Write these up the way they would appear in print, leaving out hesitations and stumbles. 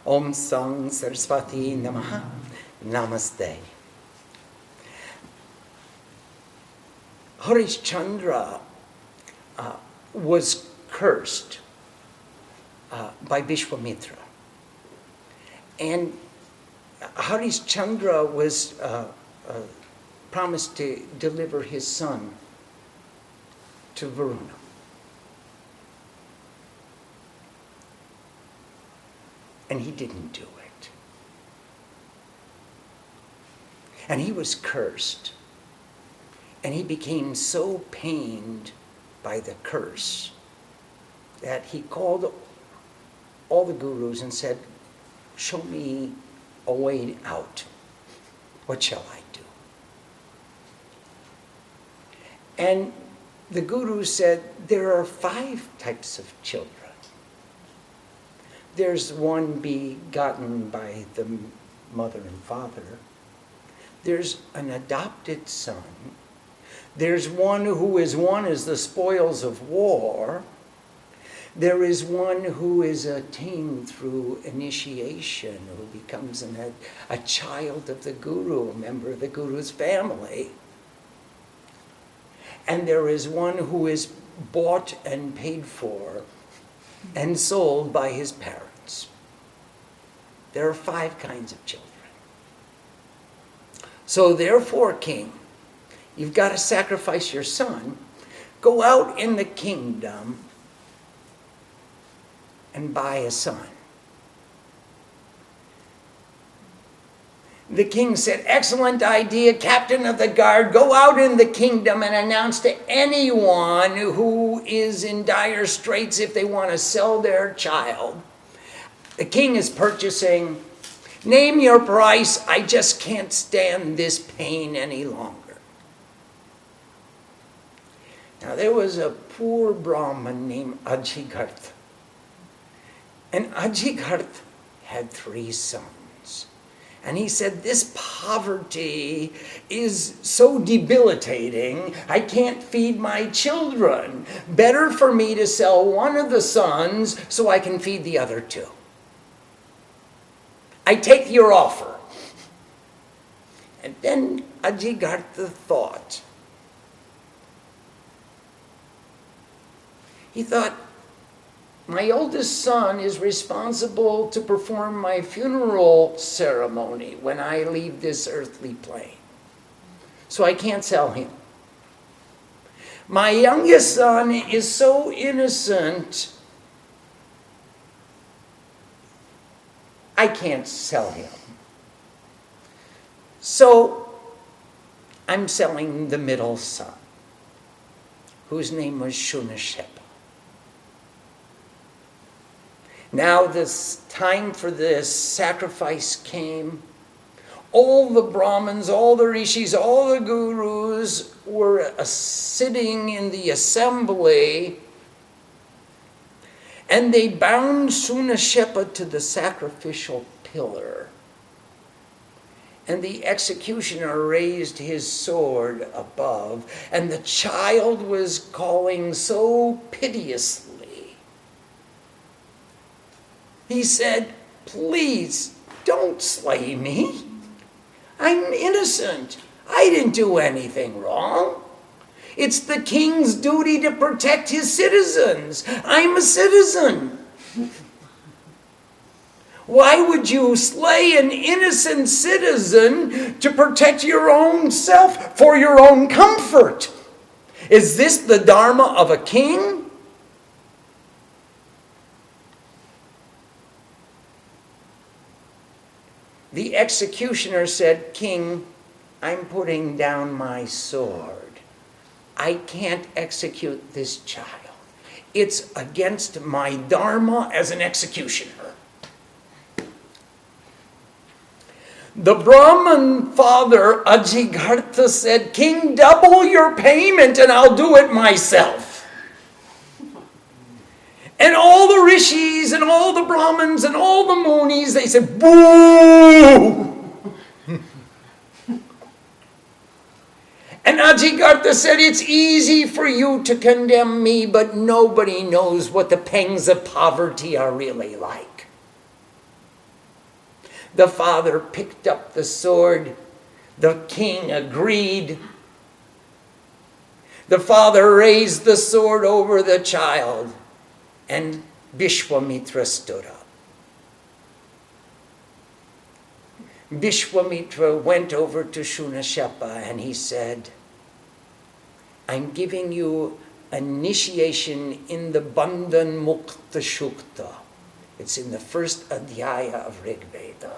Om Sang Saraswati Namaha. Namaste. Harishchandra was cursed by Vishwamitra. And Harishchandra was promised to deliver his son to Varuna. And he didn't do it. And he was cursed. And he became so pained by the curse that he called all the gurus and said, show me a way out. What shall I do? And the guru said, there are 5 types of children. There's one begotten by the mother and father. There's an adopted son. There's one who is won as the spoils of war. There is one who is attained through initiation, who becomes a child of the guru, a member of the guru's family. And there is one who is bought and paid for and sold by his parents. There are 5 kinds of children. So therefore, king, you've got to sacrifice your son, go out in the kingdom and buy a son. The king said, excellent idea, captain of the guard, go out in the kingdom and announce to anyone who is in dire straits if they want to sell their child. The king is purchasing. Name your price. I just can't stand this pain any longer. Now there was a poor Brahmin named Ajigarth. And Ajigarth had 3 sons. And he said, this poverty is so debilitating, I can't feed my children. Better for me to sell one of the sons so I can feed the other 2. I take your offer. And then Ajigartha thought. He thought, my oldest son is responsible to perform my funeral ceremony when I leave this earthly plane. So I can't sell him. My youngest son is so innocent, I can't sell him. So I'm selling the middle son, whose name was Shunashepa. Now this time for this sacrifice came. All the Brahmins, all the rishis, all the gurus were sitting in the assembly, and they bound Shunashepa to the sacrificial pillar. And the executioner raised his sword above, and the child was calling so piteously. He said, please, don't slay me. I'm innocent. I didn't do anything wrong. It's the king's duty to protect his citizens. I'm a citizen. Why would you slay an innocent citizen to protect your own self for your own comfort? Is this the dharma of a king? The executioner said, King, I'm putting down my sword. I can't execute this child. It's against my dharma as an executioner. The Brahmin father, Ajigartha, said, King, double your payment and I'll do it myself. And all the rishis and all the Brahmins and all the munis, they said, boo! And Ajigartha said, it's easy for you to condemn me, but nobody knows what the pangs of poverty are really like. The father picked up the sword. The king agreed. The father raised the sword over the child, and Vishwamitra stood up. Vishwamitra went over to Shunashepa and he said, I'm giving you initiation in the Bandhan Mukta Shukta. It's in the first adhyaya of Rig Veda.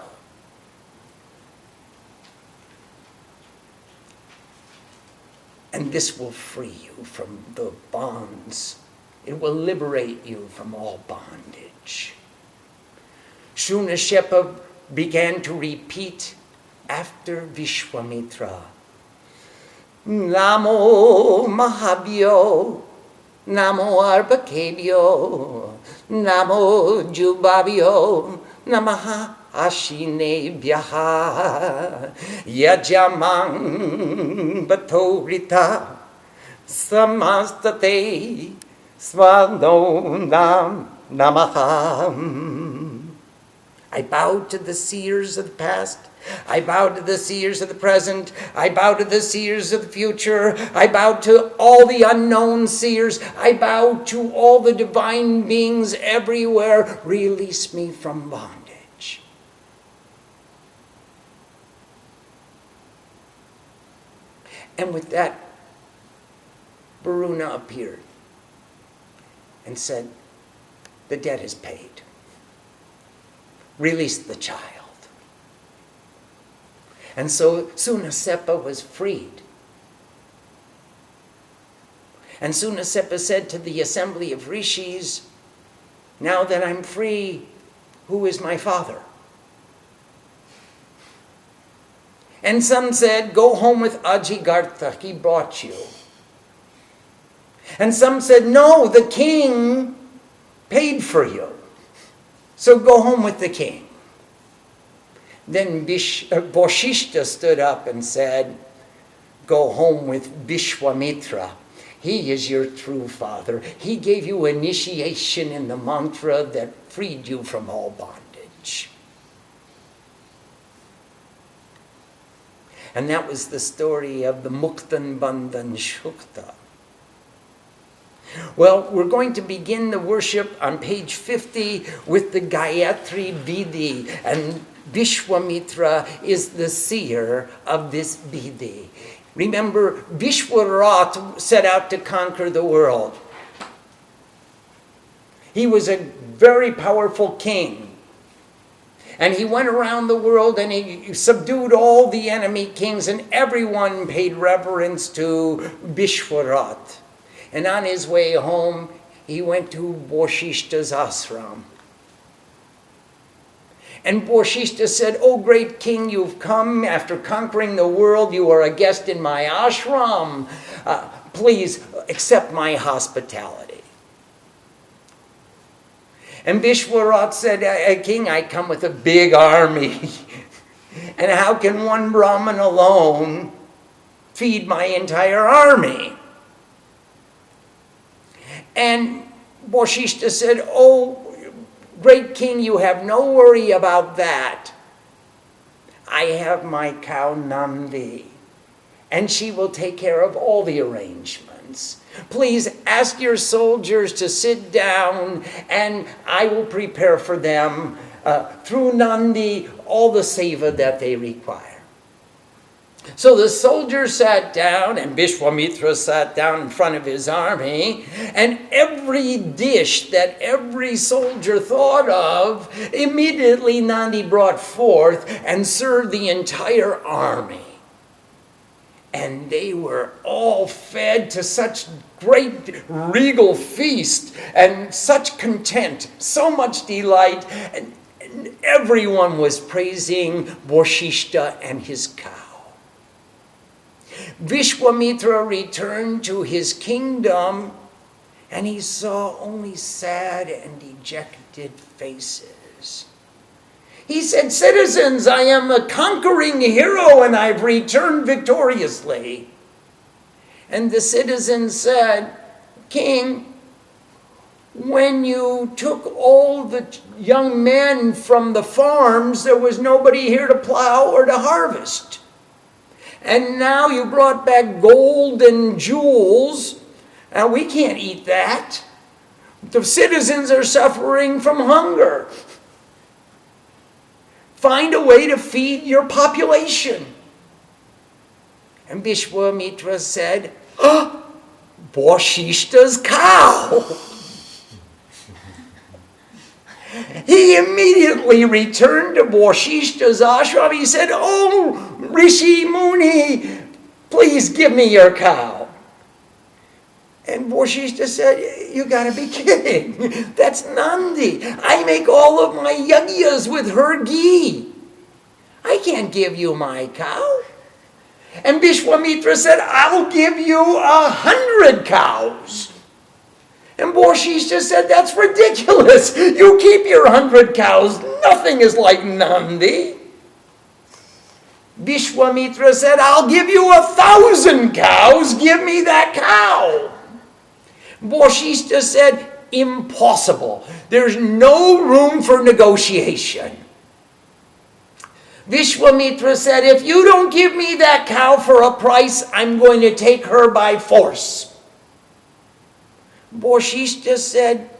And this will free you from the bonds. It will liberate you from all bondage. Shunashepa began to repeat after Vishwamitra. Namo Mahabhyo, Namo Arbakebhyo, Namo Jubabhyo, Namaha Ashinebhyaha, Yajamang Bhatorita, Samastate, Svanonam Namaha. I bow to the seers of the past. I bow to the seers of the present. I bow to the seers of the future. I bow to all the unknown seers. I bow to all the divine beings everywhere. Release me from bondage. And with that, Varuna appeared and said, the debt is paid. Release the child. And so Sunasepa was freed. And Sunasepa said to the assembly of rishis, now that I'm free, who is my father? And some said, go home with Ajigartha, he brought you. And some said, no, the king paid for you. So go home with the king. Then Vashishta stood up and said, go home with Vishwamitra. He is your true father. He gave you initiation in the mantra that freed you from all bondage. And that was the story of the Muktan Bandhan Shukta. Well, we're going to begin the worship on page 50 with the Gayatri Vidhih, and Vishwamitra is the seer of this Vidhih. Remember, Vishwarat set out to conquer the world. He was a very powerful king. And he went around the world and he subdued all the enemy kings, and everyone paid reverence to Vishwarat. And on his way home, he went to Vashishta's ashram. And Vashishta said, "O great king, you've come after conquering the world. You are a guest in my ashram. Please accept my hospitality." And Vishwarat said, "King, I come with a big army. And how can one Brahmin alone feed my entire army?" And Vashishta said, "Oh, great king, you have no worry about that. I have my cow Nandi, and she will take care of all the arrangements. Please ask your soldiers to sit down, and I will prepare for them, through Nandi, all the seva that they require." So the soldiers sat down, and Vishwamitra sat down in front of his army, and every dish that every soldier thought of, immediately Nandi brought forth and served the entire army. And they were all fed to such great regal feast and such content, so much delight, and everyone was praising Vashishta and his cow. Vishwamitra returned to his kingdom, and he saw only sad and dejected faces. He said, "Citizens, I am a conquering hero, and I've returned victoriously." And the citizens said, "King, When you took all the young men from the farms, there was nobody here to plow or to harvest. And now you brought back gold and jewels. Now we can't eat that. The citizens are suffering from hunger. Find a way to feed your population. And Vishwamitra said, "Oh, Vashishta's cow." He immediately returned to Vashishta's ashram. He said, "Oh, Rishi Muni, please give me your cow." And Vashishta said, "You gotta be kidding. That's Nandi. I make all of my yajnas with her ghee. I can't give you my cow." And Vishwamitra said, "I'll give you 100 cows." And Vashishta said, "That's ridiculous. You keep your 100 cows. Nothing is like Nandi." Vishwamitra said, "I'll give you 1,000 cows. Give me that cow." Vashishta said, "Impossible. There's no room for negotiation." Vishwamitra said, "If you don't give me that cow for a price, I'm going to take her by force." Vashishta said,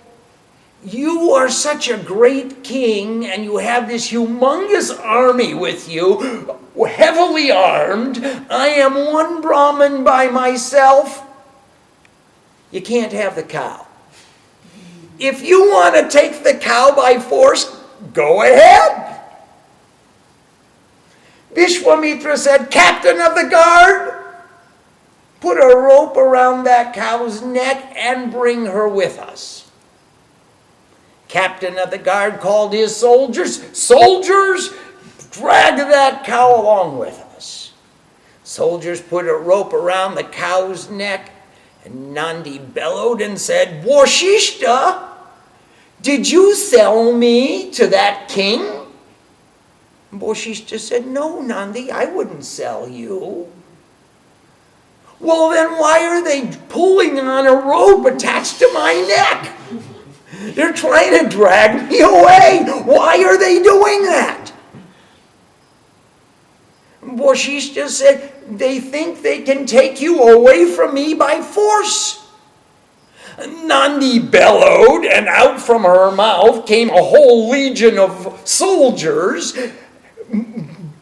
"You are such a great king and you have this humongous army with you, heavily armed. I am one Brahmin by myself. You can't have the cow. If you want to take the cow by force, go ahead." Vishwamitra said, "Captain of the guard, put a rope around that cow's neck and bring her with us." Captain of the guard called his soldiers. "Soldiers, drag that cow along with us." Soldiers put a rope around the cow's neck, and Nandi bellowed and said, "Vashishta, did you sell me to that king?" Vashishta said, "No, Nandi, I wouldn't sell you." "Well, then why are they pulling on a rope attached to my neck? They're trying to drag me away. Why are they doing that?" Vashishta said, "They think they can take you away from me by force." Nandi bellowed, and out from her mouth came a whole legion of soldiers,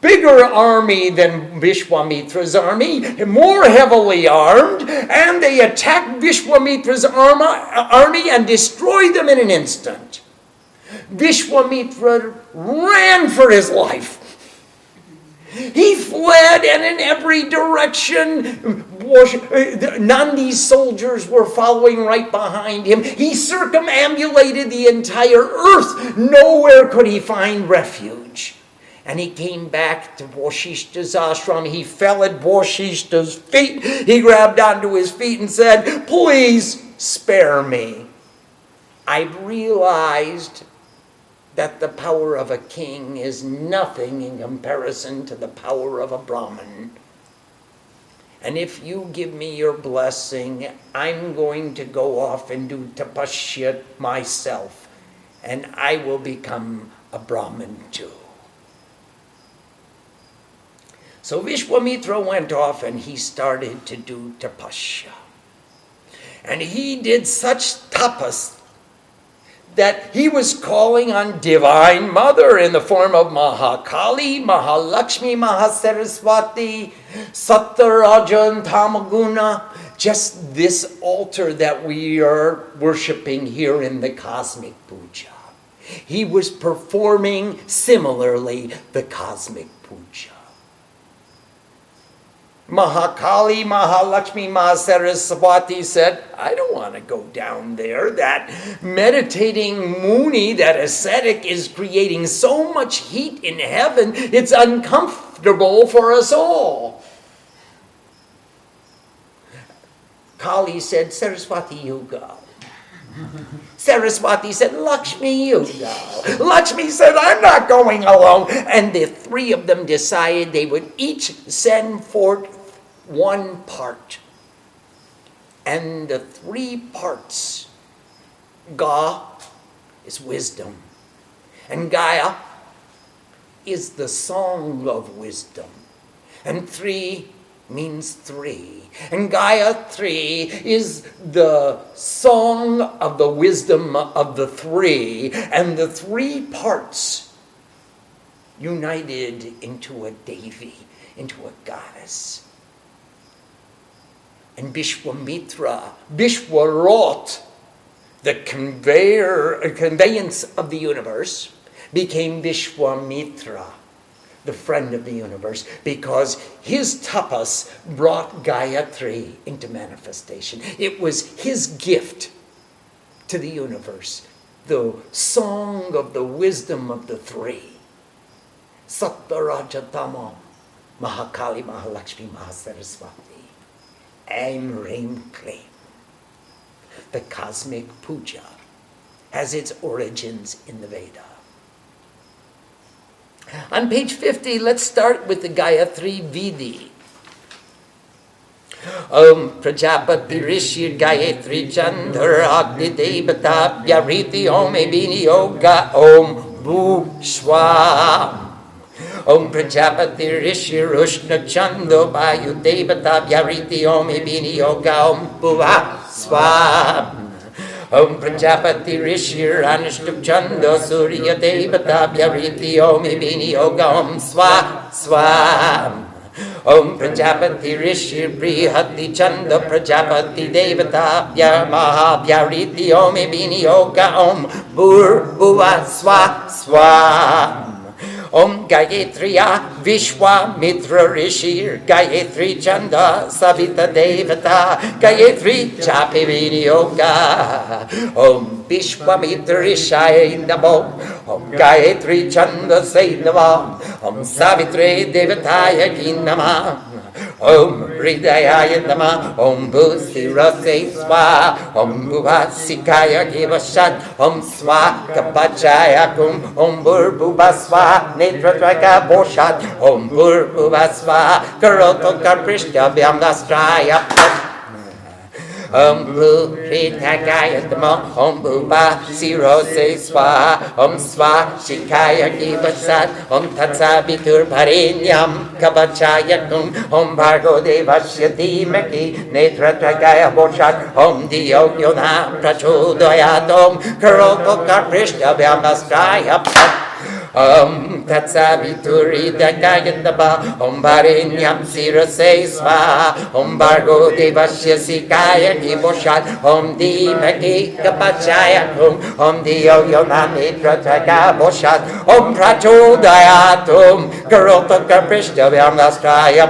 bigger army than Vishwamitra's army, more heavily armed, and they attacked Vishwamitra's army and destroyed them in an instant. Vishwamitra ran for his life. He fled, and in every direction, Nandi's soldiers were following right behind him. He circumambulated the entire earth. Nowhere could he find refuge. And he came back to Vashishta's ashram. He fell at Vashishta's feet. He grabbed onto his feet and said, "Please spare me. I've realized that the power of a king is nothing in comparison to the power of a Brahmin. And if you give me your blessing, I'm going to go off and do tapasya myself, and I will become a Brahmin too." So Vishwamitra went off and he started to do tapasya. And he did such tapas that he was calling on Divine Mother in the form of Mahakali, Mahalakshmi, Mahasaraswati, Sattaraja and Tamaguna, just this altar that we are worshiping here in the Cosmic Puja. He was performing similarly the Cosmic Puja. Mahakali, Mahalakshmi, Mahasaraswati said, "I don't want to go down there. That meditating Muni, that ascetic, is creating so much heat in heaven, it's uncomfortable for us all." Kali said, "Saraswati, you go." Saraswati said, "Lakshmi, you go." Lakshmi said, "I'm not going alone." And the three of them decided they would each send forth one part. And the three parts Ga is wisdom, and Gaya is the song of wisdom, and 3 means 3, and Gayatri is the song of the wisdom of the 3, and the 3 parts united into a Devi, into a goddess. And Vishwamitra, Vishwarot, the conveyance of the universe, became Vishwamitra, the friend of the universe, because his tapas brought Gayatri into manifestation. It was his gift to the universe, the song of the wisdom of the 3. Sattarajatama, Mahakali, Mahalakshmi, Mahasaraswati, Aim, Reim, Claim. The Cosmic Puja has its origins in the Veda. On page 50, let's start with the Gayatri Vidhih. Om Prajapati Rishi Gayatri Chandra Agni Devata Vyariti Om Ebini Yoga Om Bhu Shwa. Om Prajapati Rishi Rushna Chando Vayu Devata Vyariti Om Ebini Yoga Om Bhuva Swam. Om Prajapati Rishi Ranishtup Chando Surya Devata Vyariti Om Ebini Yoga Om Swa Swam. Om Prajapati Rishi Brihati Chanda Prajapati Devata Vyamaha Vyariti Om Ebini Yoga Om Bhur Bhuva Swa Swam. Om Gayatriya Vishwa Mitra Rishi Gayatri Chanda Savita Devata Gayatri Chapivini Yoga. Om Vishwa Mitra Rishi Namo. Om Gayatri Chanda Sainava. Om Savitri Devataya Kinama. Om Hridayaya Nama, Om Bhusi Rase Swa, Om Bhuvasikaya Kivashat, Om Swa Kapachaya Kum, Om Burbhuvaswa, Netratraka Boshat, Om Burbhuvaswa, Karoto Kaprishta Vyamnastraya. Om Bhuritagaya Dhamma, Om Bhuva Sirose Swa, Om Swa Shikaya Kivasat, Om Tatsa Vitur Bharinyam Kavachaya Kum, Om Bhargo Devasya Dhimaki, Netratragaya Boshat, Om Diyo Yona Prachodayat, Om Karoto Kaprishta Vyamastraya Pat. Om Tatsa Vituri Dagayandaba, Om Bharinyam Sirase Sva, Om Bhargo Devasya Sikaya Kivoshat, Om Dimaki Kapachaya Kum, Om Diyo Yona Mitra Taga Boshat, Om Prachodayatum, Karota Kaprishta Vyamastraya.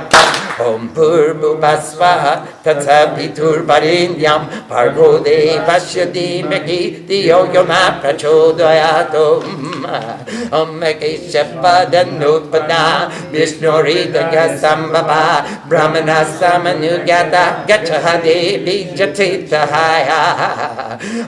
Om Purbhuvasva Tatsa Vitur Bharinyam Bhargo Devasya Dhimaki Diyo Yona Prachodayatum. Om Mekeshapadanupana Vishnuritaga Sambhava Brahmana Samanugata Gachahade Bijatitahaya.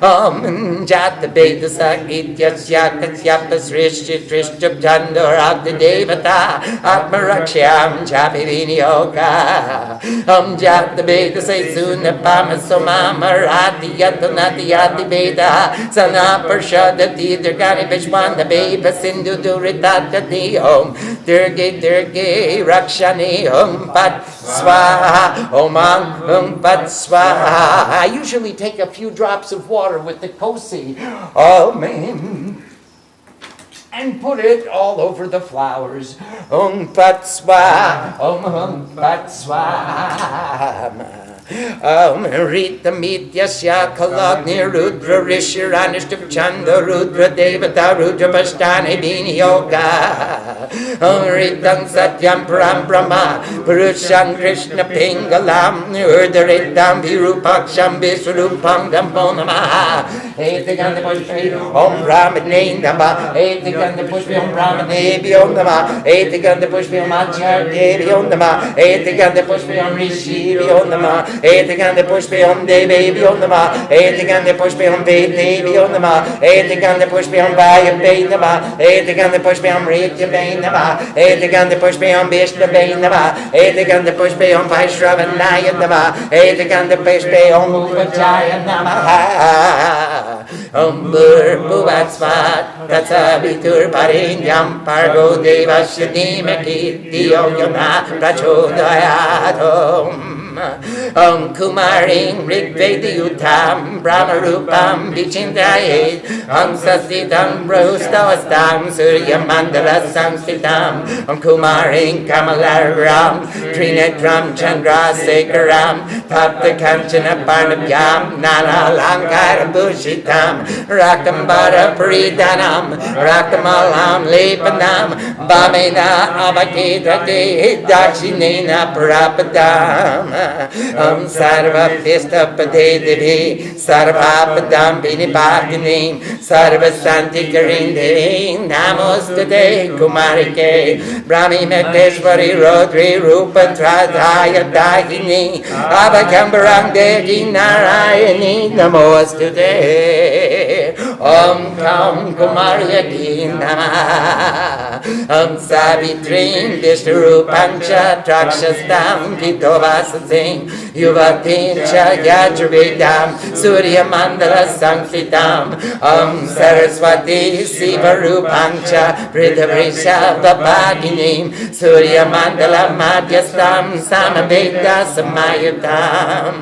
Om Jata Veda Sakitya Syakasyapa Srishya Trishya Chandoragda Devata Atmaraksham Chapivini Yoga. Om Jata Veda Saisuna Pamasoma Marati Yatanati Yati Veda Sana Parshadati Durgani Vishwanda Veda Sindhu Duritati Om Durge Durge Rakshani Om Pat Swaha Om Pat Swaha. I usually take a few drops of water with the kosi and put it all over the flowers. Om Pat Swaha Om Pat Swaha. Om Rita Mityasya Kalagni Rudra Rishi Ranishtup Chanda Rudra Devata Rudropastana Bini Yoga. Om Ritam Satyam Param Brahma Purushan Krishna Pingalam Urdaritam Virupaksham Visrupam Damponama. Etiganda Pushpi Om Brahmane Nama. Etiganda Pushpi Om Brahmane Vyom Nama. Etiganda Pushpi Om Acharya Vyom Nama. Etiganda Pushpi Om Rishi Vyom Nama. Etikande pushpeham devebhyo namah, Etikande pushpeham vedebhyo namah, Etikande pushpeham vayabhe namah, Etikande pushpeham rityabhe namah, Etikande pushpeham vishnabhe namah, Etikande pushpeham vaishravanaya namah, Etikande pushpeham upajaya namah. Bhurvasvat tatsavitur parenyam pargo devasya dhimaki dhiyo yona prachodayat. Kumaring Rigvedi Uttam Brahmarupam Vichindrayet Sasitam Brahustawastam Surya Mandala Samsitam Kumaring Kamalaram Trinetram Chandra Sekaram Tapta Kanchana Parnabhyam Nana Lankara Bhushitam Rakambara Paridanam Rakamalam Lepanam Bhamena Avaketake Dakshinena Parapadam Sarva Pista Padevi Sarvapadam Vinipagini Sarva Santi Karindhi Namostate Kumarike Brahmi Mekteshwari Rodri Rupa Tradhaya Dahini Abhakambarang Devi Narayani Namostate Om Kam Kumariyaki Namah Savitrim Vishnu Pancha Trakshastam Pitovasasing Yuvatin Yajurvedam Surya Mandala Sankitam Saraswati Sivarupancha Pridhavrisha Vabhaginim Surya Mandala Madhyastam Samaveda Samayutam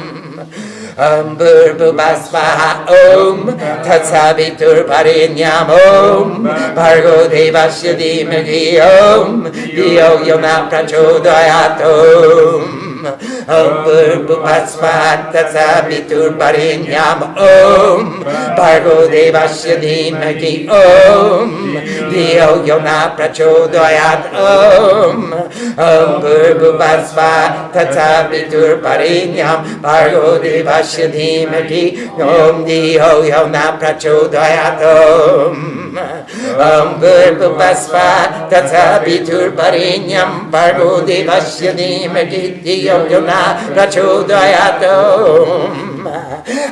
Bhurvasvaha Om Tatsavitur Parenyam Om Bhargo Devasya Dhimaki Om Dhiyo Yona Prachodayat Om Bhurvasvat Tatsavitur Parenyam Om Bhargo Devasya Dhimaki Om Dhiyo Yona Prachodayat Om Bhurvasvat Tatsavitur Parenyam Bhargo Devasya Dhimaki Om Dhiyo Yona Prachodayat Om Bhurvasvat Tatsavitur Parenyam Bhargo Devasya Dhimaki Dhiyo Yona Prachodayat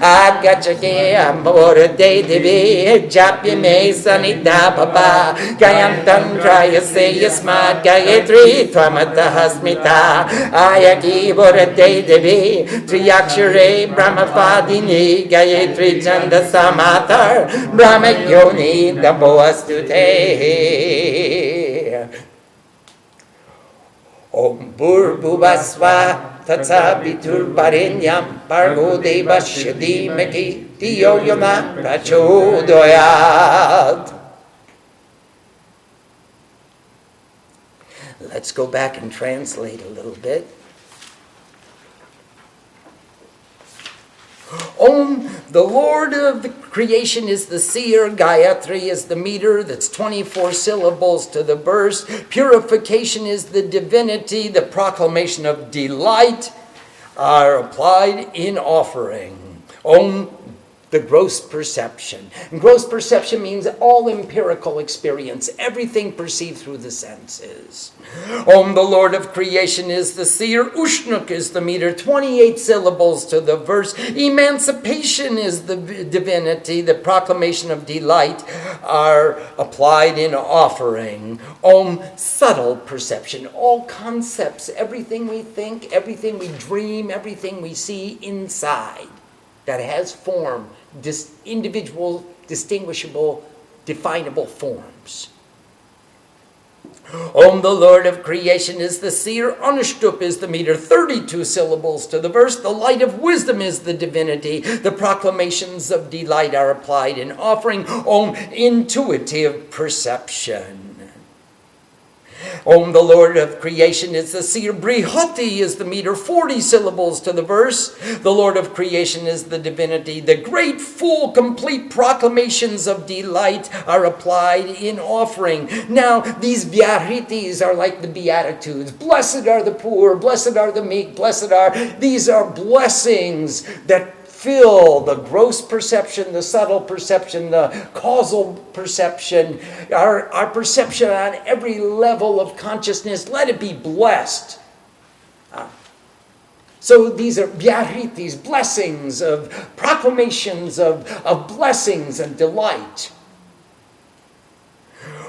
Agachake Ambora Devi Japyame Sanida Baba Gayantam Trayase Yasmat Gayatri Tvamata Hasmita Ayaki Bora Devi Triyakshare Brahmafadini Gayatri Chanda Samatar Brahma Yoni Daboastute Om Bhurvasva Tatsavitur Parenyam Bhargo Devasya Dhimaki Dhiyo Yona Prachodayat. Let's go back and translate a little bit. Om, the Lord of the creation is the seer, Gayatri is the meter, that's 24 syllables to the verse, purification is the divinity, the proclamation of delight are applied in offering. Om, the gross perception. And gross perception means all empirical experience, everything perceived through the senses. Om, the Lord of creation is the seer. Ushnuk is the meter, 28 syllables to the verse. Emancipation is the divinity. The proclamation of delight are applied in offering. Om, subtle perception. All concepts, everything we think, everything we dream, everything we see inside that has form, individual, distinguishable, definable forms. Om, the Lord of creation is the seer. Anushtup is the meter, 32 syllables to the verse. The light of wisdom is the divinity. The proclamations of delight are applied in offering. Om, intuitive perception. Om, the Lord of creation is the seer. Brihati is the meter, 40 syllables to the verse. The Lord of creation is the divinity. The great, full, complete proclamations of delight are applied in offering. Now, these vyahritis are like the Beatitudes. Blessed are the poor, blessed are the meek, these are blessings that fill the gross perception, the subtle perception, the causal perception, our perception on every level of consciousness. Let it be blessed. So these are vyaritis, blessings, of proclamations of blessings and delight.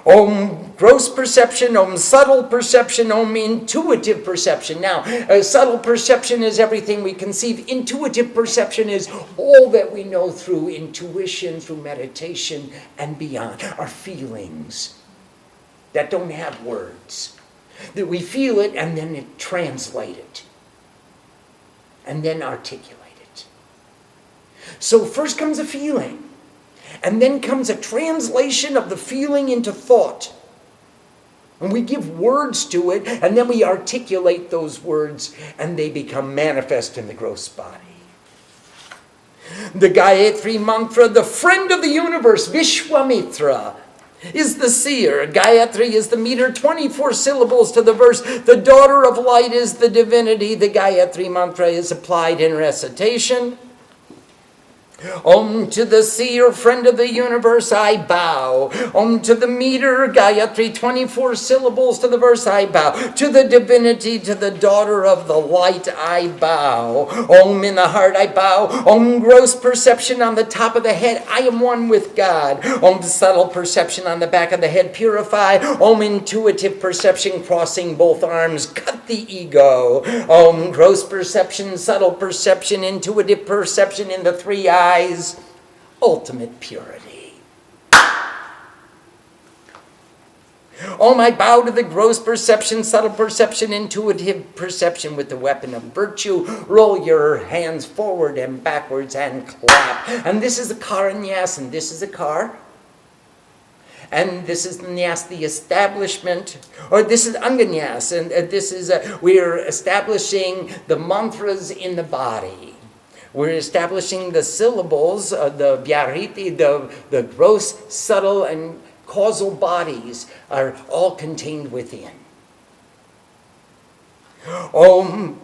Om gross perception, om subtle perception, om intuitive perception. Now, subtle perception is everything we conceive. Intuitive perception is all that we know through intuition, through meditation, and beyond. Our feelings that don't have words. That we feel it and then translate it. And then articulate it. So first comes a feeling. And then comes a translation of the feeling into thought. And we give words to it, and then we articulate those words, and they become manifest in the gross body. The Gayatri mantra, the friend of the universe, Vishwamitra, is the seer. Gayatri is the meter, 24 syllables to the verse. The daughter of light is the divinity. The Gayatri mantra is applied in recitation. Om to the seer, friend of the universe, I bow. Om to the meter, Gayatri, 24 syllables to the verse, I bow. To the divinity, to the daughter of the light, I bow. Om in the heart, I bow. Om gross perception on the top of the head, I am one with God. Om subtle perception on the back of the head, purify. Om intuitive perception, crossing both arms, cut the ego. Om gross perception, subtle perception, intuitive perception in the three eyes. Ultimate purity. Om, I bow to the gross perception, subtle perception, intuitive perception with the weapon of virtue. Roll your hands forward and backwards and clap. And this is the kar and nyas, and this is a kar. And this is the nyas, the establishment, or this is anganyas, and this is, we're establishing the mantras in the body. We're establishing the syllables, the vyariti, the gross, subtle, and causal bodies are all contained within. Om,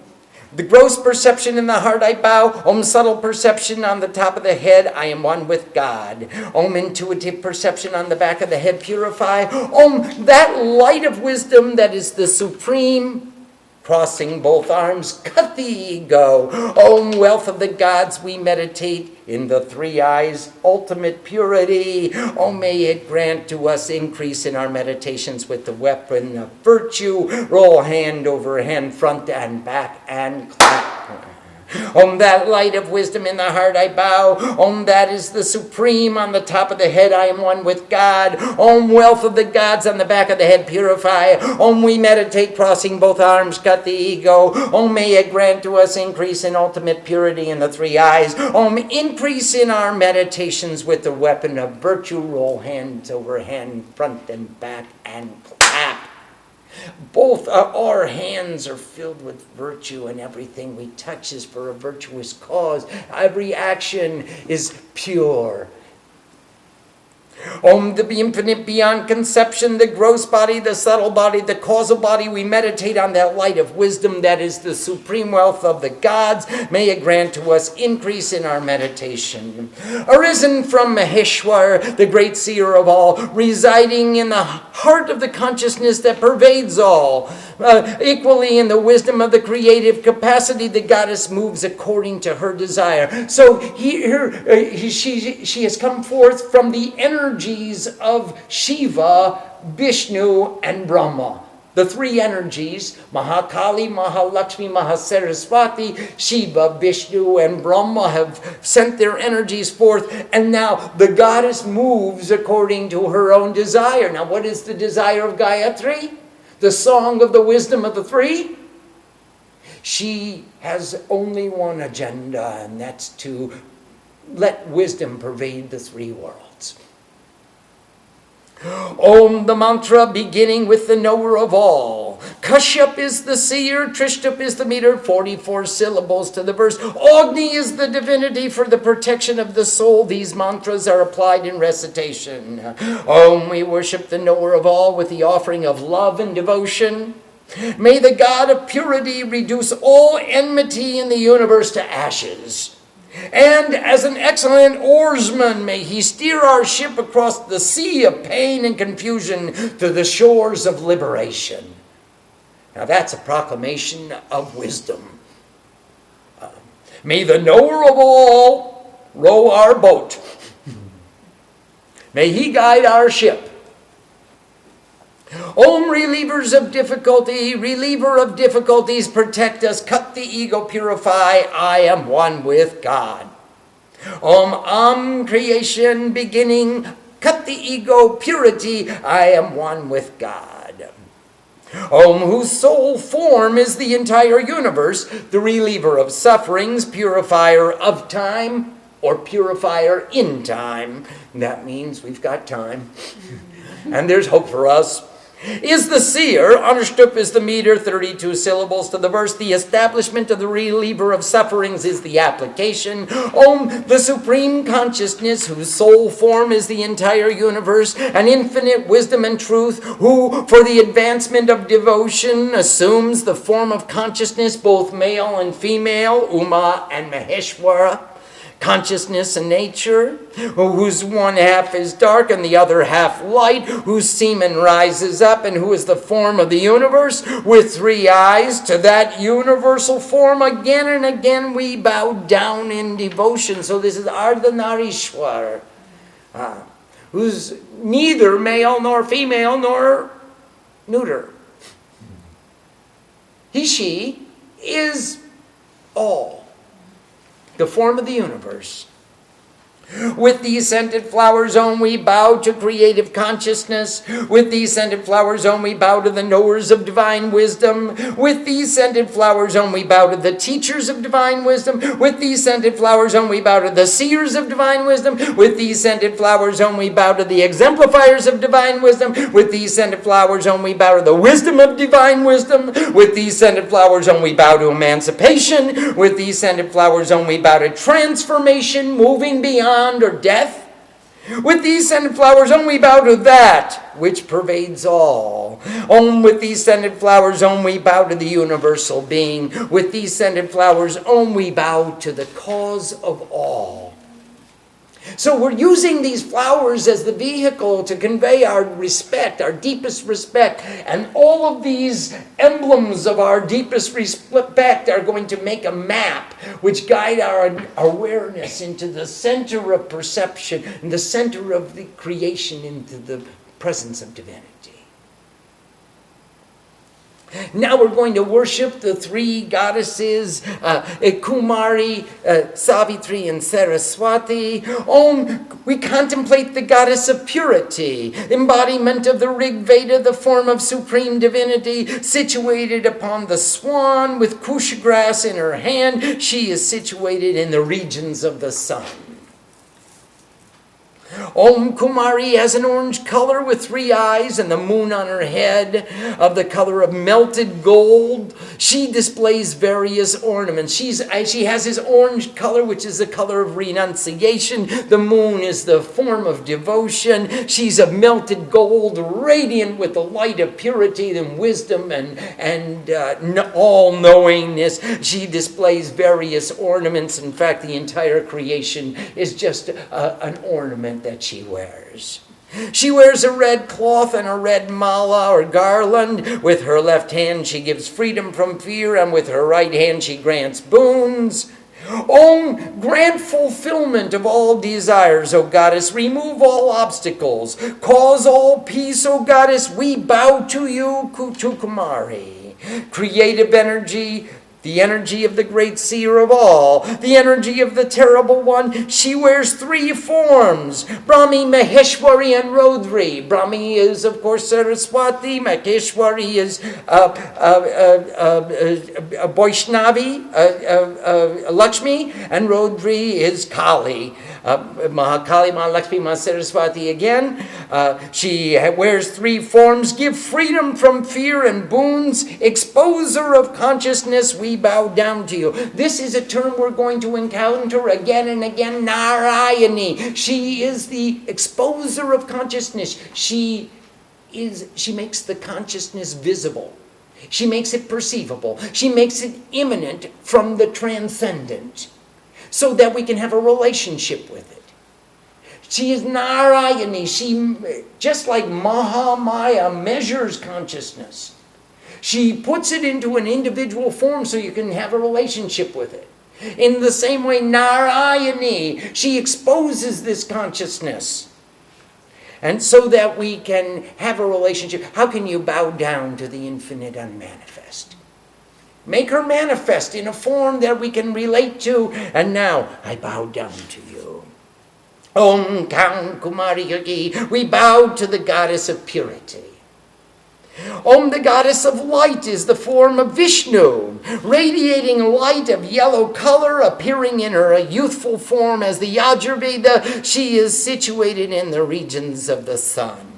the gross perception in the heart I bow. Om subtle perception on the top of the head, I am one with God. Om intuitive perception on the back of the head, purify. Om that light of wisdom that is the supreme, crossing both arms, cut the ego. Om wealth of the gods, we meditate in the three eyes, ultimate purity. Oh, may it grant to us increase in our meditations with the weapon of virtue. Roll hand over hand, front and back, and clap. Om that light of wisdom in the heart I bow. Om that is the supreme on the top of the head, I am one with God. Om wealth of the gods on the back of the head, purify. Om we meditate crossing both arms, cut the ego. Om may it grant to us increase in ultimate purity in the three eyes. Om increase in our meditations with the weapon of virtue. Roll hands over hand, front and back, and clap. Both our hands are filled with virtue, and everything we touch is for a virtuous cause. Every action is pure. Om, the infinite beyond conception, the gross body, the subtle body, the causal body, we meditate on that light of wisdom that is the supreme wealth of the gods. May it grant to us increase in our meditation. Arisen from Maheshwar, the great seer of all, residing in the heart of the consciousness that pervades all. Equally in the wisdom of the creative capacity, the goddess moves according to her desire. So she has come forth from the energies of Shiva, Vishnu, and Brahma. The three energies, Mahakali, Mahalakshmi, Mahasaraswati, Shiva, Vishnu, and Brahma have sent their energies forth, and now the goddess moves according to her own desire. Now, what is the desire of Gayatri? The song of the wisdom of the three? She has only one agenda, and that's to let wisdom pervade the three worlds. Om, the mantra beginning with the knower of all. Kashyap is the seer, Trishtup is the meter, 44 syllables to the verse. Agni is the divinity for the protection of the soul. These mantras are applied in recitation. Om, we worship the knower of all with the offering of love and devotion. May the God of purity reduce all enmity in the universe to ashes. And as an excellent oarsman, may he steer our ship across the sea of pain and confusion to the shores of liberation. Now that's a proclamation of wisdom. May the knower of all row our boat. May he guide our ship. Om, relievers of difficulty, reliever of difficulties, protect us, cut the ego, purify, I am one with God. Om, creation, beginning, cut the ego, purity, I am one with God. Om, whose sole form is the entire universe, the reliever of sufferings, purifier of time, or purifier in time. That means we've got time. And there's hope for us. Is the seer, Anushtup is the meter, 32 syllables to the verse. The establishment of the reliever of sufferings is the application. Om, the supreme consciousness, whose sole form is the entire universe, an infinite wisdom and truth, who, for the advancement of devotion, assumes the form of consciousness, both male and female, Uma and Maheshwara. Consciousness and nature, whose one half is dark and the other half light, whose semen rises up and who is the form of the universe, with 3 eyes, to that universal form again and again we bow down in devotion. So this is Ardhanarishwar, who's neither male nor female nor neuter. He, she is all. The form of the universe. With these scented flowers on we bow to creative consciousness. With these scented flowers on we bow to the knowers of divine wisdom. With these scented flowers on we bow to the teachers of divine wisdom. With these scented flowers on we bow to the seers of divine wisdom. With these scented flowers on we bow to the exemplifiers of divine wisdom. With these scented flowers on we bow to the wisdom of divine wisdom. With these scented flowers on we bow to emancipation. With these scented flowers on we bow to transformation, moving beyond or death. With these scented flowers on we bow to that which pervades all. With these scented flowers on we bow to the universal being. With these scented flowers on we bow to the cause of all. So we're using these flowers as the vehicle to convey our respect, our deepest respect. And all of these emblems of our deepest respect are going to make a map which guide our awareness into the center of perception, and the center of the creation, into the presence of divinity. Now we're going to worship the 3 goddesses, Kumari, Savitri, and Saraswati. We contemplate the goddess of purity, embodiment of the Rig Veda, the form of supreme divinity, situated upon the swan with kusha grass in her hand. She is situated in the regions of the sun. Kumari has an orange color with 3 eyes and the moon on her head of the color of melted gold. She displays various ornaments. She has this orange color, which is the color of renunciation. The moon is the form of devotion. She's of melted gold, radiant with the light of purity and wisdom and all-knowingness. She displays various ornaments. In fact, the entire creation is just an ornament that she wears. She wears a red cloth and a red mala or garland. With her left hand she gives freedom from fear, and with her right hand she grants boons. Grant fulfillment of all desires, O goddess. Remove all obstacles. Cause all peace, O goddess. We bow to you, Kumari. Creative energy, the energy of the great seer of all, the energy of the terrible one. She wears 3 forms, Brahmi, Maheshwari, and Rodri. Brahmi is, of course, Saraswati. Maheshwari is Vaishnavi, Lakshmi, and Rodri is Kali. Mahakali, Mahalakshmi, Mahasaraswati again. She wears 3 forms. Give freedom from fear and boons. Exposer of consciousness, we bow down to you. This is a term we're going to encounter again and again. Narayani. She is the exposer of consciousness. She makes the consciousness visible. She makes it perceivable. She makes it immanent from the transcendent, so that we can have a relationship with it. She is Narayani. She, just like Mahamaya measures consciousness, she puts it into an individual form so you can have a relationship with it. In the same way, Narayani, she exposes this consciousness. And so that we can have a relationship. How can you bow down to the infinite unmanifest? Make her manifest in a form that we can relate to. And now, I bow down to you. Om Kam Kumari Puja. We bow to the goddess of purity. Om, the goddess of light, is the form of Vishnu, radiating light of yellow color, appearing in her youthful form as the Yajurveda. She is situated in the regions of the sun.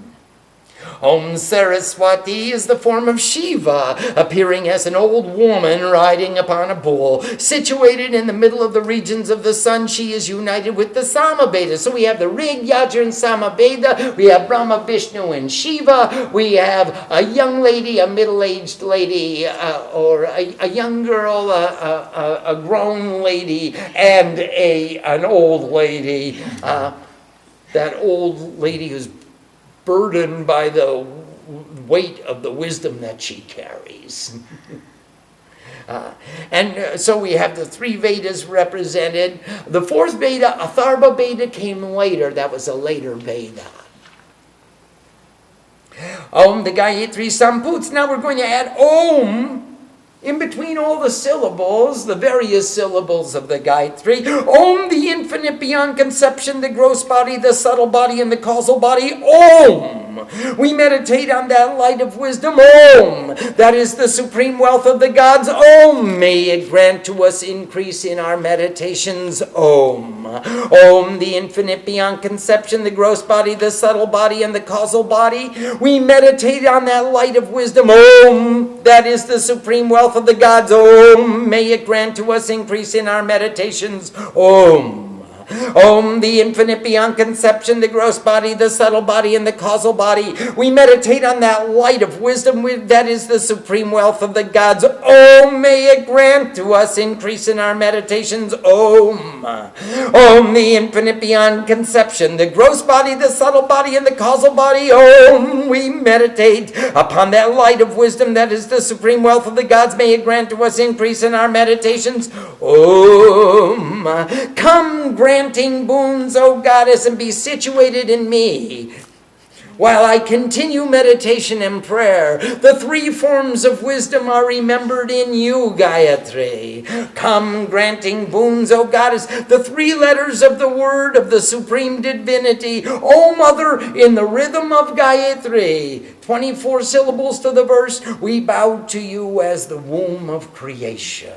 Om Saraswati is the form of Shiva, appearing as an old woman riding upon a bull. Situated in the middle of the regions of the sun, she is united with the Samaveda. So we have the Rig, Yajur, and Samaveda. We have Brahma, Vishnu, and Shiva. We have a young lady, a middle-aged lady, or a young girl, a grown lady, and an old lady. That old lady who's burdened by the weight of the wisdom that she carries. And so we have the three Vedas represented. The fourth Veda, Atharva Veda, came later. That was a later Veda. Om, the Gayatri Samputs. Now we're going to add Om in between all the syllables, the various syllables of the Gayatri. Om, the infinite beyond conception, the gross body, the subtle body, and the causal body. Om. We meditate on that light of wisdom. Om. That is the supreme wealth of the gods. Om. May it grant to us increase in our meditations. Om. Om, the infinite beyond conception, the gross body, the subtle body, and the causal body. We meditate on that light of wisdom. Om. That is the supreme wealth of the gods. Om. May it grant to us increase in our meditations. Om. Om, the infinite beyond conception, the gross body, the subtle body, and the causal body. We meditate on that light of wisdom that is the supreme wealth of the gods. Om, may it grant to us increase in our meditations. Om. Om, the infinite beyond conception, the gross body, the subtle body, and the causal body. Om, we meditate upon that light of wisdom that is the supreme wealth of the gods. May it grant to us increase in our meditations. Om. Come, granting boons, O goddess, and be situated in me, while I continue meditation and prayer. The three forms of wisdom are remembered in you, Gayatri. Come, granting boons, O goddess, the three letters of the word of the supreme divinity. O mother, in the rhythm of Gayatri, 24 syllables to the verse, we bow to you as the womb of creation.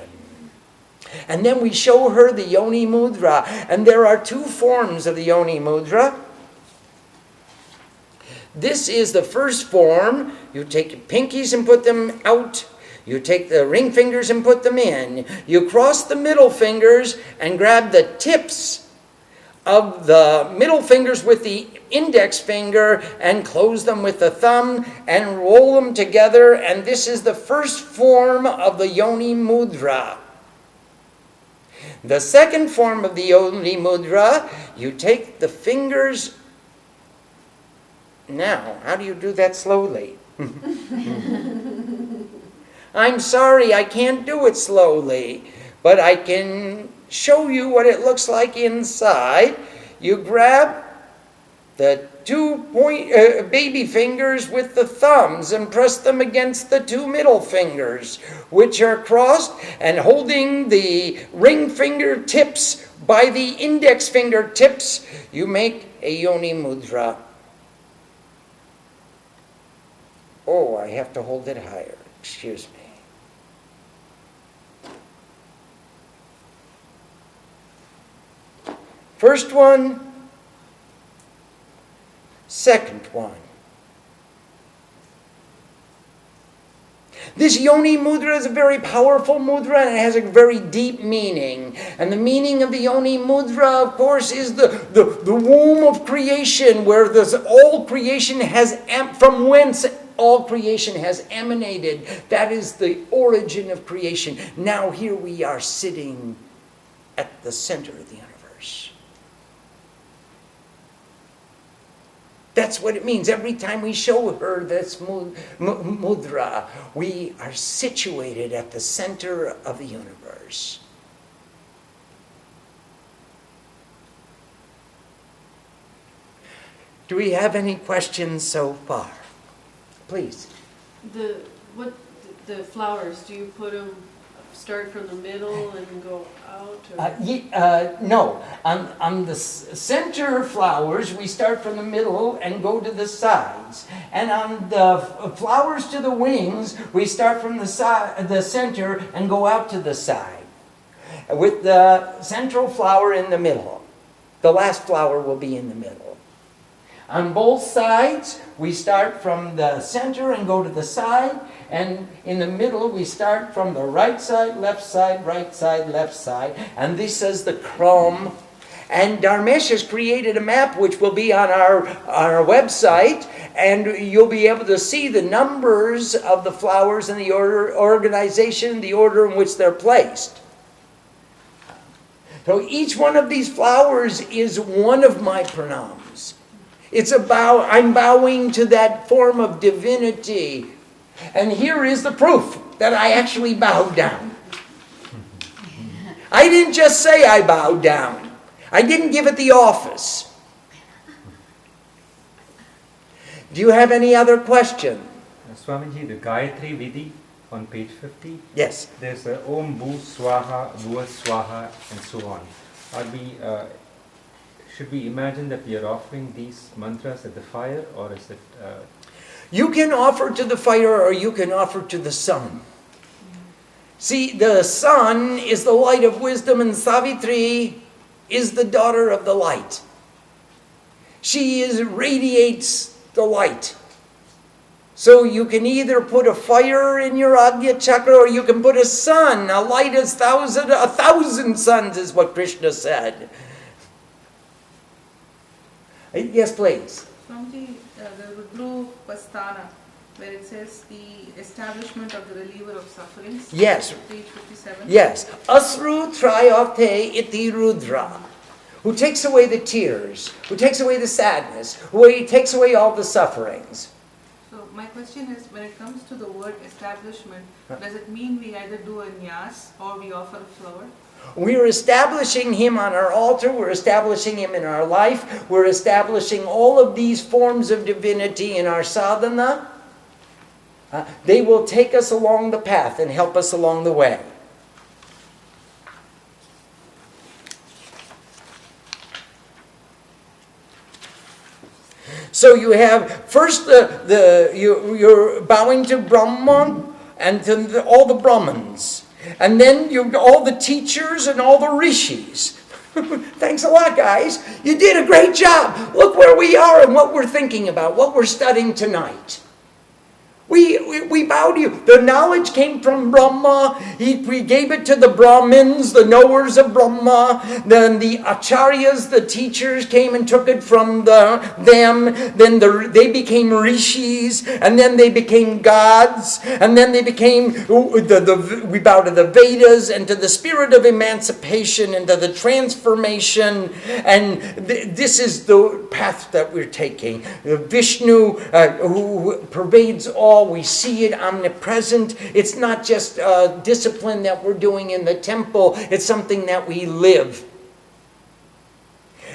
And then we show her the Yoni Mudra. And there are two forms of the Yoni Mudra. This is the first form. You take your pinkies and put them out. You take the ring fingers and put them in. You cross the middle fingers and grab the tips of the middle fingers with the index finger and close them with the thumb and roll them together. And this is the first form of the Yoni Mudra. The second form of the Yoni Mudra, you take the fingers. Now, how do you do that slowly? I'm sorry, I can't do it slowly, but I can show you what it looks like inside. You grab the two baby fingers with the thumbs and press them against the two middle fingers, which are crossed, and holding the ring finger tips by the index finger tips, you make a Yoni Mudra. Oh, I have to hold it higher. Excuse me. First one. Second one. This Yoni Mudra is a very powerful mudra, and it has a very deep meaning. And the meaning of the Yoni Mudra, of course, is the womb of creation, where all creation has, from whence all creation has emanated. That is the origin of creation. Now here we are sitting at the center of the universe. That's what it means. Every time we show her this mudra, we are situated at the center of the universe. Do we have any questions so far? Please. The flowers, do you put them, start from the middle and go out? No. On the center flowers, we start from the middle and go to the sides. And on the flowers to the wings, we start from the center and go out to the side, with the central flower in the middle. The last flower will be in the middle. On both sides, we start from the center and go to the side. And in the middle, we start from the right side, left side, left side. And this is the Krom. And Dharmesh has created a map which will be on our website. And you'll be able to see the numbers of the flowers and the organization, the order in which they're placed. So each one of these flowers is one of my pranams. It's I'm bowing to that form of divinity. And here is the proof that I actually bowed down. I didn't just say I bowed down. I didn't give it the office. Do you have any other question? Swamiji, the Gayatri Vidhih on page 50. Yes. There's a Om Bhu Swaha, Bhuva Swaha, and so on. Should we imagine that we are offering these mantras at the fire, or is it... You can offer to the fire, or you can offer to the sun. See, the sun is the light of wisdom, and Savitri is the daughter of the light. She radiates the light. So you can either put a fire in your Agnya chakra, or you can put a sun. A light as a thousand suns is what Krishna said. Yes, please. Swamiji, the rudropasthana, where it says the establishment of the reliever of sufferings. Yes. Page 57. Yes. Asru trayate iti rudra. Who takes away the tears, who takes away the sadness, who takes away all the sufferings. So my question is, when it comes to the word establishment, does it mean we either do a nyas or we offer a flower? We're establishing him on our altar, we're establishing him in our life, we're establishing all of these forms of divinity in our sadhana. They will take us along the path and help us along the way. So you have first you're bowing to Brahman and to all the Brahmins. And then all the teachers and all the rishis. Thanks a lot, guys. You did a great job. Look where we are and what we're thinking about, what we're studying tonight. We bow to you. The knowledge came from Brahma. We gave it to the Brahmins, the knowers of Brahma. Then the acharyas, the teachers, came and took it from them. Then they became rishis, and then they became gods, and then they became. We bow to the Vedas and to the spirit of emancipation and to the transformation. And this is the path that we're taking. Vishnu, who pervades all. We see it omnipresent. It's not just a discipline that we're doing in the temple. It's something that we live.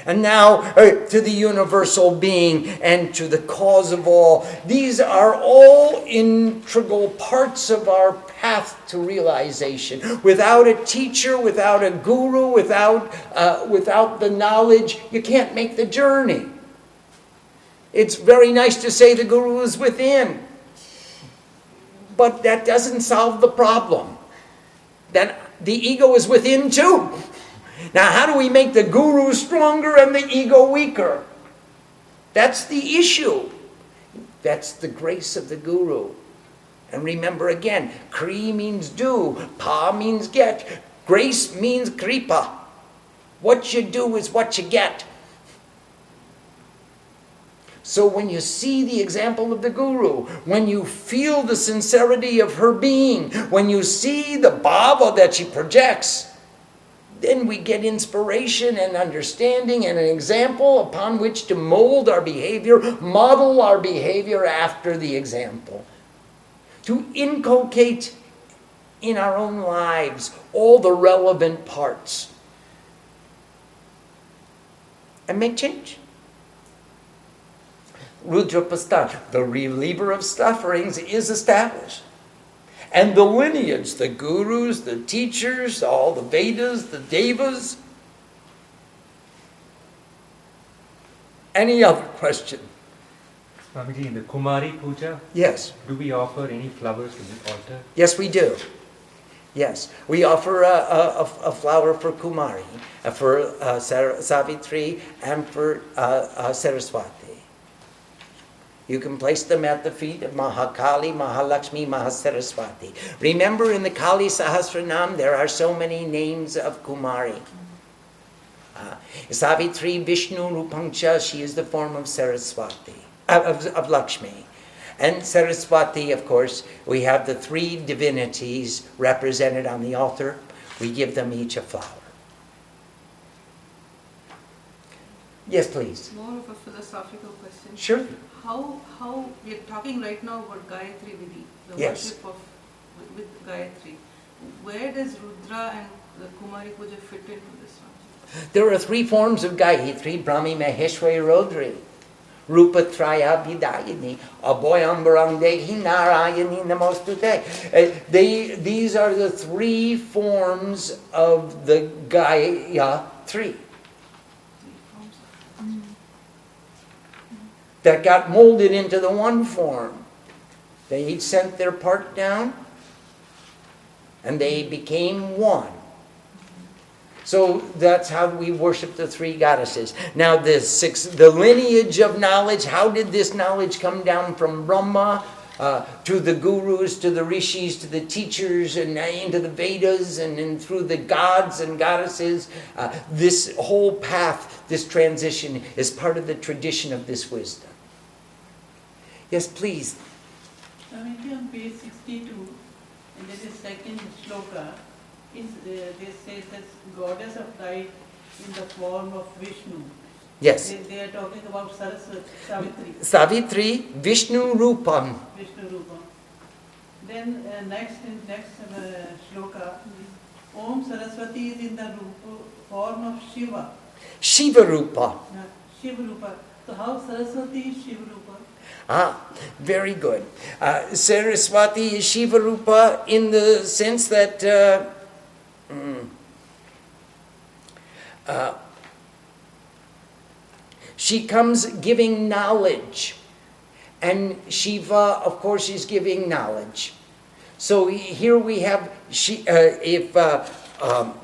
And now to the universal being and to the cause of all. These are all integral parts of our path to realization. Without a teacher, without a guru, without the knowledge, you can't make the journey. It's very nice to say the guru is within. But that doesn't solve the problem. That the ego is within too. Now, how do we make the guru stronger and the ego weaker? That's the issue. That's the grace of the guru. And remember again, kri means do, pa means get, grace means kripa. What you do is what you get. So when you see the example of the guru, when you feel the sincerity of her being, when you see the bhava that she projects, then we get inspiration and understanding and an example upon which to mold our behavior, model our behavior after the example. To inculcate in our own lives all the relevant parts. And make change. Rudropastana. The reliever of sufferings is established. And the lineage, the gurus, the teachers, all the Vedas, the Devas. Any other question? Swamiji, in the Kumari Puja, Yes. do we offer any flowers to the altar? Yes, we do. Yes. We offer a flower for Kumari, for Savitri, and for Saraswati. You can place them at the feet of Mahakali, Mahalakshmi, Mahasaraswati. Remember, in the Kali Sahasranam, there are so many names of Kumari. Savitri, Vishnu, Rupangcha, she is the form of Saraswati, of Lakshmi. And Saraswati, of course, we have the three divinities represented on the altar. We give them each a flower. Yes, please. More of a philosophical question. Sure. How we are talking right now about Gayatri Vidhih, the Yes. worship of with Gayatri. Where does Rudra and the Kumari Puja fit into this one? There are three forms of Gayatri, Brahmi, Maheshwari, Rodri. Rupa Traya Vidayini, Aboyambarang Dehi Narayani Namostute. These are the three forms of the Gayatri that got molded into the one form. They each sent their part down and they became one. So that's how we worship the three goddesses. Now the lineage of knowledge, how did this knowledge come down from Brahma to the gurus, to the rishis, to the teachers, and into the Vedas, and then through the gods and goddesses? This whole path, this transition, is part of the tradition of this wisdom. Yes, please. Coming on page 62, and that is second shloka, they say that goddess of light in the form of Vishnu. Yes. They are talking about Saraswati, Savitri. Savitri, Vishnu Rupam. Vishnu Rupa. Then next shloka, Om Saraswati is in the form of Shiva. Shiva Rupa. Shiva Rupa. So how Saraswati is Shiva Rupa? Very good. Saraswati is Shiva Rupa in the sense that she comes giving knowledge. And Shiva, of course, is giving knowledge. So here we have,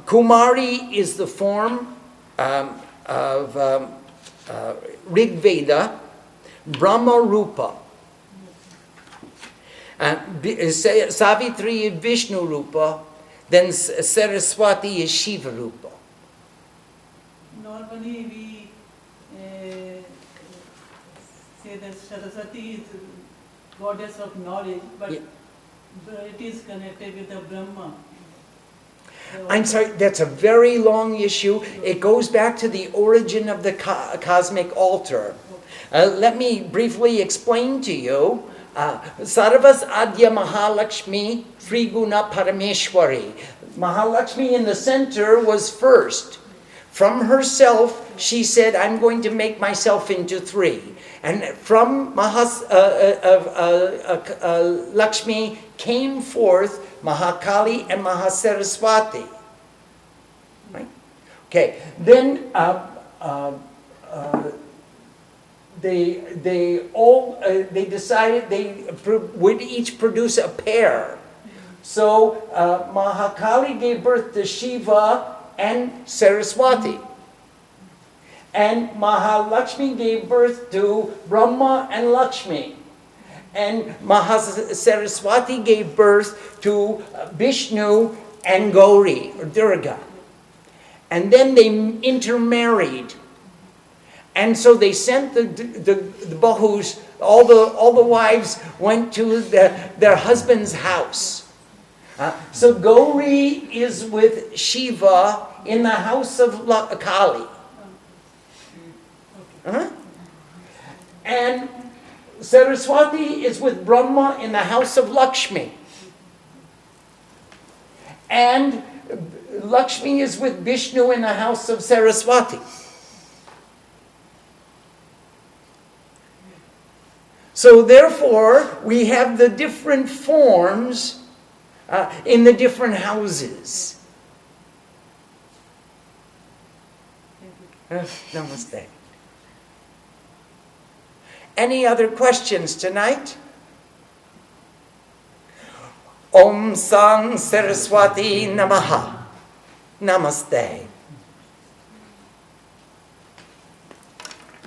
Kumari is the form of Rig Veda, Brahma Rupa. Savitri is Vishnu Rupa, then Saraswati is Shiva Rupa. Normally we say that Saraswati is goddess of knowledge, but it is connected with the Brahma. I'm sorry, that's a very long issue. It goes back to the origin of the cosmic altar. Let me briefly explain to you. Sarvas Adya Mahalakshmi Triguna Parameshwari. Mahalakshmi in the center was first. From herself, she said, I'm going to make myself into three. And from Lakshmi came forth Mahakali and Mahasaraswati. Right? Okay. Then they decided they would each produce a pair. So Mahakali gave birth to Shiva and Saraswati. And Mahalakshmi gave birth to Brahma and Lakshmi. And Mahasaraswati gave birth to Vishnu and Gauri, or Durga. And then they intermarried. And so they sent the bahus, all the wives went to their husband's house. So Gauri is with Shiva in the house of Kali. And Saraswati is with Brahma in the house of Lakshmi. And Lakshmi is with Vishnu in the house of Saraswati. So therefore, we have the different forms in the different houses. Namaste. Any other questions tonight? Om Sang Saraswati Namaha. Namaste.